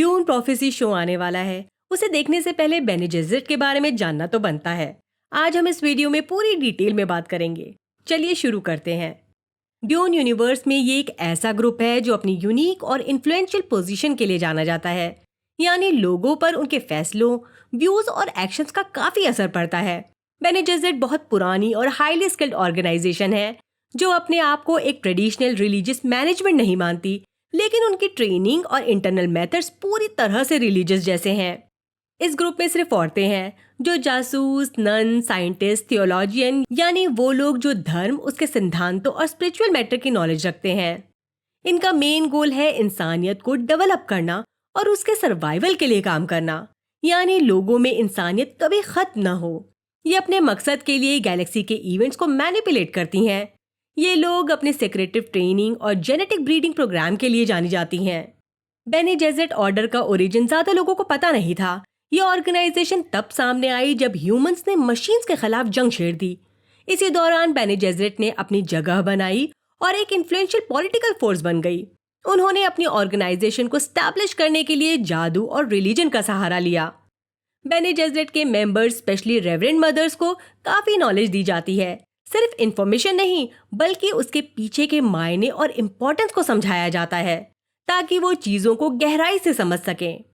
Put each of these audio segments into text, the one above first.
Dune prophecy show आने वाला है। उसे देखने से पहले बेने जेसेट के बारे में जानना तो बनता है। आज हम इस वीडियो में पूरी डिटेल में बात करेंगे। चलिए शुरू करते हैं। ड्यून यूनिवर्स में ये एक ऐसा ग्रुप है जो अपनी यूनिक और इन्फ्लुएंशियल पोजीशन के लिए जाना जाता है, यानी लोगों पर उनके फैसलों, व्यूज और एक्शंस का काफी असर पड़ता है। बेने जेसेट बहुत पुरानी और हाईली स्किल्ड ऑर्गेनाइजेशन है जो अपने आप को एक ट्रेडिशनल रिलीजियस मैनेजमेंट नहीं मानती, लेकिन उनकी ट्रेनिंग और इंटरनल मेथड्स पूरी तरह से रिलीजियस जैसे हैं। इस ग्रुप में सिर्फ औरतें हैं जो जासूस, नन, साइंटिस्ट, थियोलॉजियन, यानी वो लोग जो धर्म, उसके सिद्धांतों और स्पिरिचुअल मैटर की नॉलेज रखते हैं। इनका मेन गोल है इंसानियत को डेवलप करना और उसके सर्वाइवल के लिए काम करना, यानी लोगों में इंसानियत कभी खत्म ना हो। ये अपने मकसद के लिए गैलेक्सी के इवेंट्स को मैनिपुलेट करती हैं। ये लोग अपने सेक्रेटिव ट्रेनिंग और जेनेटिक ब्रीडिंग प्रोग्राम के लिए जानी जाती हैं। बेने जेसेट ऑर्डर का ओरिजिन ज्यादा लोगों को पता नहीं था। ये ऑर्गेनाइजेशन तब सामने आई जब ह्यूमंस ने मशीन्स के खिलाफ जंग छेड़ दी। इसी दौरान बेने जेसेट ने अपनी जगह बनाई और एक इन्फ्लुएंशियल पॉलिटिकल फोर्स बन गई। उन्होंने अपनी ऑर्गेनाइजेशन को स्टैब्लिश करने के लिए जादू और रिलीजन का सहारा लिया। बेने जेसेट के मेंबर्स, स्पेशली रेवरेंड मदर्स, को काफी नॉलेज दी जाती है। सिर्फ इंफॉर्मेशन नहीं, बल्कि उसके पीछे के मायने और इम्पोर्टेंस को समझाया जाता है ताकि वो चीजों को गहराई से समझ सकें।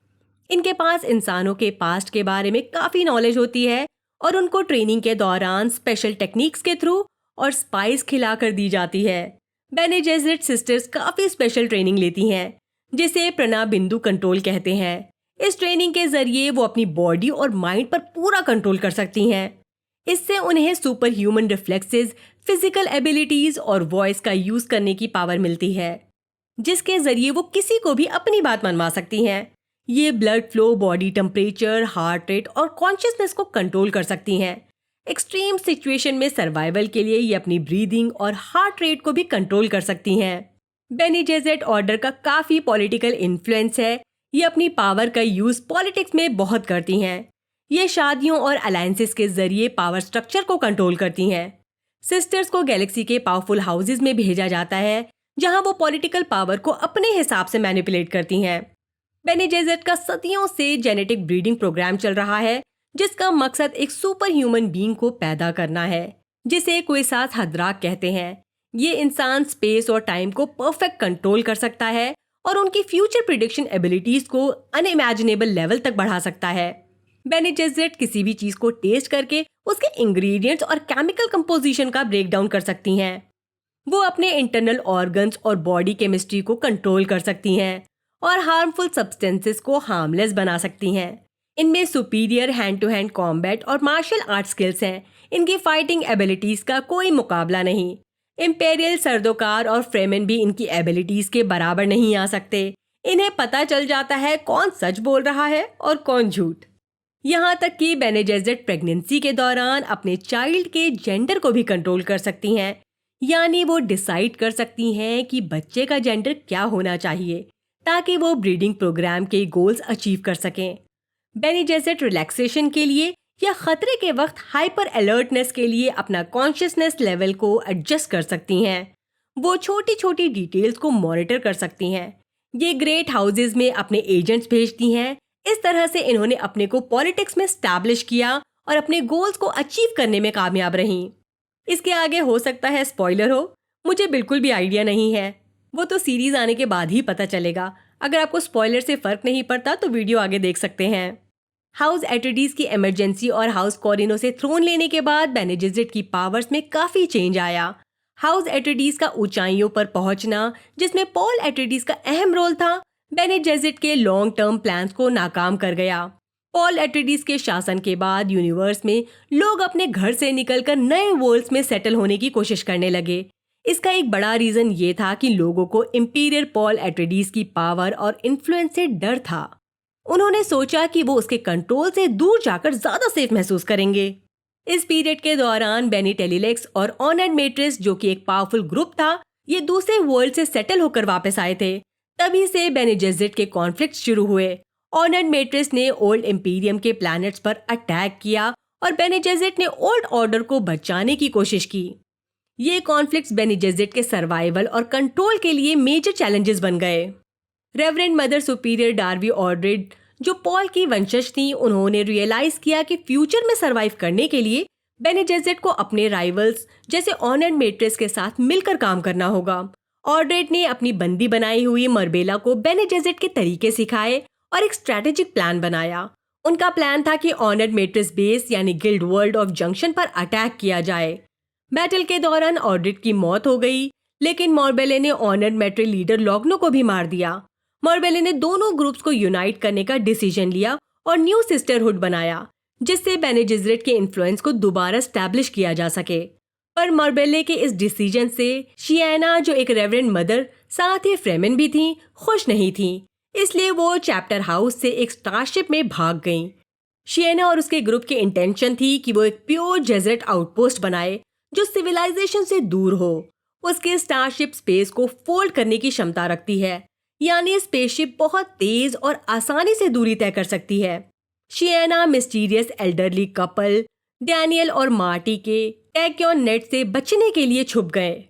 इनके पास इंसानों के पास्ट के बारे में काफी नॉलेज होती है और उनको ट्रेनिंग के दौरान स्पेशल टेक्निक्स के थ्रू और स्पाइस खिलाकर दी जाती है। बेने जेसेट सिस्टर्स काफी स्पेशल ट्रेनिंग लेती हैं जिसे प्रणा बिंदु कंट्रोल कहते हैं। इस ट्रेनिंग के जरिए वो अपनी बॉडी और माइंड पर पूरा कंट्रोल कर सकती हैं। इससे उन्हें super human reflexes, physical abilities और वॉइस का यूज करने की पावर मिलती है, जिसके जरिए वो किसी को भी अपनी बात मनवा सकती हैं। ये blood flow, body temperature, heart rate और कॉन्शियसनेस को कंट्रोल कर सकती हैं। एक्सट्रीम सिचुएशन में सर्वाइवल के लिए ये अपनी ब्रीदिंग और हार्ट रेट को भी कंट्रोल कर सकती हैं। बेने जेसेट ऑर्डर का काफी पॉलिटिकल इन्फ्लुएंस है। ये अपनी पावर का यूज पॉलिटिक्स में बहुत करती हैं। ये शादियों और अलायंसेस के जरिए पावर स्ट्रक्चर को कंट्रोल करती हैं। सिस्टर्स को गैलेक्सी के पावरफुल हाउसेस में भेजा जाता है जहां वो पॉलिटिकल पावर को अपने हिसाब से मैनिपुलेट करती हैं। बेने जेसेट का सदियों से जेनेटिक ब्रीडिंग प्रोग्राम चल रहा है जिसका मकसद एक सुपर ह्यूमन बीइंग को पैदा करना है जिसे क्विसास हद्राक कहते हैं। ये इंसान स्पेस और टाइम को परफेक्ट कंट्रोल कर सकता है और उनकी फ्यूचर प्रिडिक्शन एबिलिटीज को अनइमेजिनेबल लेवल तक बढ़ा सकता है। बेने जेसेट किसी भी चीज को टेस्ट करके उसके इंग्रेडिएंट्स और केमिकल कंपोजिशन का ब्रेक डाउन कर सकती हैं। वो अपने इंटरनल ऑर्गन्स और बॉडी केमिस्ट्री को कंट्रोल कर सकती हैं और हार्मफुल सब्सटेंसेस को हार्मलेस बना सकती हैं। इनमें superior hand to hand combat और मार्शल आर्ट स्किल्स हैं। इनकी फाइटिंग एबिलिटीज का कोई मुकाबला नहीं। इंपेरियल सर्दोकार और फ्रेमेन भी इनकी एबिलिटीज के बराबर नहीं आ सकते। इन्हें पता चल जाता है कौन सच बोल रहा है और कौन झूठ। यहाँ तक कि बेने जेसेट प्रेगनेंसी के दौरान अपने चाइल्ड के जेंडर को भी कंट्रोल कर सकती हैं, यानी वो डिसाइड कर सकती हैं कि बच्चे का जेंडर क्या होना चाहिए ताकि वो ब्रीडिंग प्रोग्राम के गोल्स अचीव कर सकें। बेने जेसेट रिलैक्सेशन के लिए या खतरे के वक्त हाइपर अलर्टनेस के लिए अपना कॉन्शियसनेस लेवल को एडजस्ट कर सकती हैं। वो छोटी छोटी डिटेल्स को मॉनिटर कर सकती हैं। ये ग्रेट हाउसेस में अपने एजेंट्स भेजती हैं। इस तरह से इन्होंने अपने को पॉलिटिक्स में स्टैब्लिश किया और अपने गोल्स को अचीव करने में कामयाब रहीं। इसके आगे हो सकता है स्पॉइलर हो, मुझे बिल्कुल भी आइडिया नहीं है। वो तो सीरीज आने के बाद ही पता चलेगा। अगर आपको स्पॉइलर से फर्क नहीं पड़ता तो वीडियो आगे देख सकते हैं। हाउस एट्रेडिस की इमरजेंसी और हाउस कॉरिनो से थ्रोन लेने के बाद बेने जेसेट की पावर्स में काफी चेंज आया। हाउस एट्रेडिस का ऊंचाइयों पर पहुंचना, जिसमें पॉल एट्रेडिस का अहम रोल था, बेने जेसेट के लॉन्ग टर्म प्लान्स को नाकाम कर गया। पॉल एट्रेडिस के शासन के बाद यूनिवर्स में लोग अपने घर से निकलकर नए वर्ल्ड्स में सेटल होने की कोशिश करने लगे। इसका एक बड़ा रीजन ये था कि लोगों को इंपीरियर पॉल एट्रेडिस की पावर और इन्फ्लुएंस से डर था। उन्होंने सोचा कि वो उसके कंट्रोल से दूर जाकर ज्यादा सेफ महसूस करेंगे। इस पीरियड के दौरान बेनी टेलीलेक्स और ऑनर्ड मेट्रिस, जो कि एक पावरफुल ग्रुप था, ये दूसरे वर्ल्ड से सेटल होकर वापस आए थे। तभी से बेने जेसेट के कॉन्फ्लिक्ट शुरू हुए। ऑनर्ड मेट्रिस ने ओल्ड इंपीरियम के प्लैनेट्स पर अटैक किया और बेने जेसेट ने ओल्ड ऑर्डर को बचाने की कोशिश की। ये कॉन्फ्लिक्ट्स बेने जेसेट के सर्वाइवल और कंट्रोल के लिए मेजर चैलेंजेस बन गए। रेवरेंड मदर सुपीरियर डार्बी ऑड्रेड, जो पॉल की वंशज थी, उन्होंने रियलाइज किया कि फ्यूचर में सरवाइव करने के लिए बेने जेसेट को अपने राइवल्स जैसे ऑनर्ड मेट्रेस के साथ मिलकर काम करना होगा। ऑड्रेड ने अपनी बंदी बनाई हुई मरबेला को बेने जेसेट के तरीके सिखाए और एक स्ट्रैटेजिक प्लान बनाया। उनका प्लान था कि ऑनर्ड मेट्रेस बेस यानी गिल्ड वर्ल्ड ऑफ जंक्शन पर अटैक किया जाए। बैटल के दौरान ऑड्रेड की मौत हो गई, लेकिन मॉर्बेले ने ऑनर्ड मेट्रे लीडर लॉग्नो को भी मार दिया। मॉर्बेले ने दोनों ग्रुप्स को यूनाइट करने का डिसीजन लिया और न्यू सिस्टरहुड बनाया, जिससे बेने जेसेट के इन्फ्लुएंस को दोबारा स्टैब्लिश किया जा सके। पर मॉर्बेले के इस डिसीजन से शियाना, जो एक रेवरेंड मदर साथ ही फ्रेमेन भी थी, खुश नहीं थी। इसलिए वो चैप्टर हाउस से एक स्टारशिप में भाग गईं। शियाना और उसके ग्रुप की इंटेंशन थी कि वो एक प्योर जेजरेट आउटपोस्ट बनाए जो सिविलाइजेशन से दूर हो। उसके स्टारशिप स्पेस को फोल्ड करने की क्षमता रखती है, यानी स्पेसशिप बहुत तेज और आसानी से दूरी तय कर सकती है। शियाना मिस्टीरियस एल्डरली कपल डैनियल और मार्टी के टैक्योन नेट से बचने के लिए छुप गए।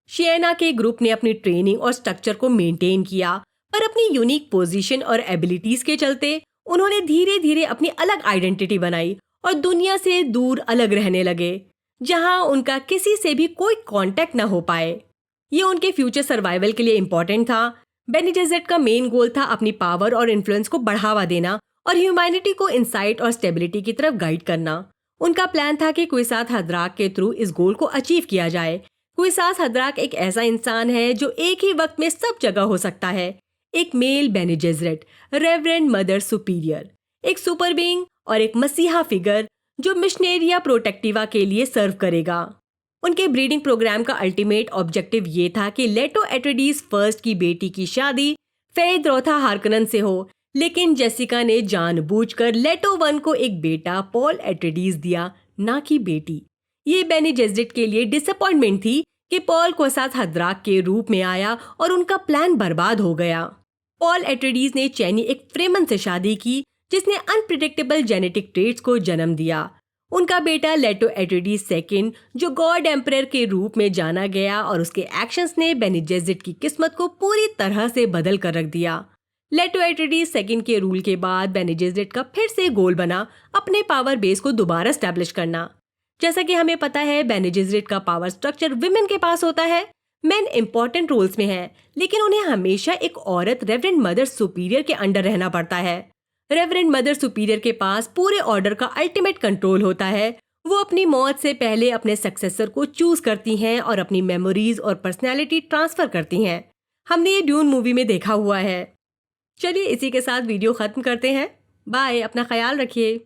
शियाना के ग्रुप ने अपनी ट्रेनिंग और स्ट्रक्चर को मेंटेन किया, पर अपनी यूनिक पोजीशन और एबिलिटीज के चलते उन्होंने धीरे धीरे अपनी अलग आइडेंटिटी बनाई और दुनिया से दूर अलग रहने लगे, जहां उनका किसी से भी कोई कांटेक्ट न हो पाए। ये उनके फ्यूचर सर्वाइवल के लिए इंपॉर्टेंट था। बेने जेसेट का मेन गोल था अपनी पावर और इन्फ्लुएंस को बढ़ावा देना और ह्यूमैनिटी को इंसाइट और स्टेबिलिटी की तरफ गाइड करना। उनका प्लान था कि क्विसाथ हदराक के थ्रू इस गोल को अचीव किया जाए। क्विसाथ हदराक एक ऐसा इंसान है जो एक ही वक्त में सब जगह हो सकता है। एक मेल बेने जेसेट, रेवरेंड मदर सुपीरियर, एक सुपर बीइंग और एक मसीहा फिगर जो मिशनेरिया प्रोटेक्टिवा के लिए सर्व करेगा। उनके ब्रीडिंग प्रोग्राम का अल्टीमेट ऑब्जेक्टिव ये था कि लेटो एट्रेडिस फर्स्ट की बेटी की शादी फेयद्रोथा हार्कनन से हो, लेकिन जेसिका ने जानबूझकर लेटो वन को एक बेटा पॉल एट्रेडिस दिया, ना कि बेटी। ये बेने जेसेट के लिए डिसअपॉइंटमेंट थी कि पॉल क्विसाथ हदराक के रूप में आया और उनका प्लान बर्बाद हो गया। पॉल एट्रेडिस ने चैनी एक फ्रेमन से शादी की, जिसने अनप्रिडिक्टेबल जेनेटिक ट्रेट्स को जन्म दिया। उनका बेटा लेटो एट्रेडिस सेकंड, जो गॉड एम्परर के रूप में जाना गया, और उसके एक्शंस ने बेने जेसेट की किस्मत को पूरी तरह से बदल कर रख दिया। लेटो एट्रेडिस सेकंड के रूल के बाद बेने जेसेट का फिर से गोल बना अपने पावर बेस को दोबारा स्टैब्लिश करना। जैसा कि हमें पता है, बेने जेसेट का पावर स्ट्रक्चर विमेन के पास होता है। मेन इंपॉर्टेंट रोल्स में हैं, लेकिन उन्हें हमेशा एक औरत रेवरेंड मदर सुपीरियर के अंडर रहना पड़ता है। रेवरेंड मदर सुपीरियर के पास पूरे ऑर्डर का अल्टीमेट कंट्रोल होता है। वो अपनी मौत से पहले अपने सक्सेसर को चूज करती हैं और अपनी मेमोरीज और पर्सनैलिटी ट्रांसफर करती हैं। हमने ये ड्यून मूवी में देखा हुआ है। चलिए इसी के साथ वीडियो खत्म करते हैं। बाय, अपना ख्याल रखिए।